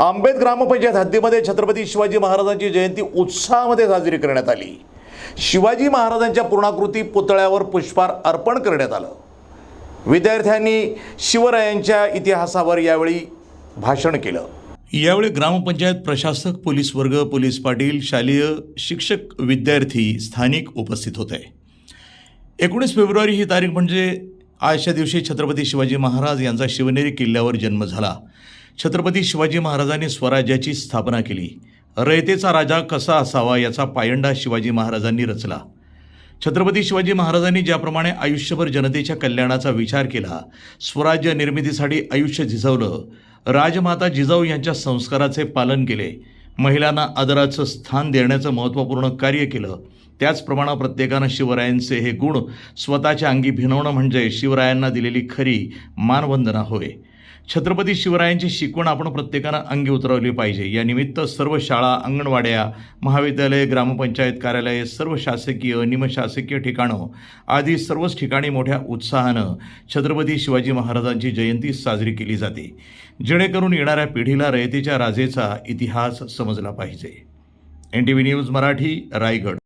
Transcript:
आंबेत ग्रामपंचायत हद्दीमध्ये छत्रपती शिवाजी महाराजांची जयंती उत्साहामध्ये साजरी करण्यात आली। शिवाजी महाराजांच्या पूर्णाकृती पुतळ्यावर पुष्पहार अर्पण करण्यात आलं। विद्यार्थ्यांनी शिवरायांच्या इतिहासावर यावेळी भाषण केलं। यावेळी ग्रामपंचायत प्रशासक, पोलीस वर्ग, पोलीस पाटील, शालेय शिक्षक, विद्यार्थी, स्थानिक उपस्थित होते। 19 फेब्रुवारी ही तारीख म्हणजे आजच्या दिवशी छत्रपती शिवाजी महाराज यांचा शिवनेरी किल्ल्यावर जन्म झाला। छत्रपती शिवाजी महाराजांनी स्वराज्याची स्थापना केली। रयतेचा राजा कसा असावा याचा पायंडा शिवाजी महाराजांनी रचला। छत्रपती शिवाजी महाराजांनी ज्याप्रमाणे आयुष्यभर जनतेच्या कल्याणाचा विचार केला, स्वराज्य निर्मितीसाठी आयुष्य झिजवलं, राजमाता जिजाऊ यांच्या संस्काराचे पालन केले, महिलांना आदराचं स्थान देण्याचं महत्त्वपूर्ण कार्य केलं, त्याचप्रमाणे प्रत्येकानं शिवरायांचे हे गुण स्वतःच्या अंगी भिनवणं म्हणजे शिवरायांना दिलेली खरी मानवंदना होय। छत्रपती शिवरायांची शिकवण आपण प्रत्येकानं अंगी उतरवली पाहिजे। या निमित्त सर्व शाळा, अंगणवाड्या, महाविद्यालय, ग्रामपंचायत कार्यालय, सर्व शासकीय, निमशासकीय ठिकाणं आदी सर्वच ठिकाणी मोठ्या उत्साहानं छत्रपती शिवाजी महाराजांची जयंती साजरी केली जाते, जेणेकरून येणाऱ्या पिढीला रयतेच्या राजेचा इतिहास समजला पाहिजे। NTV news Marathi, Raigad.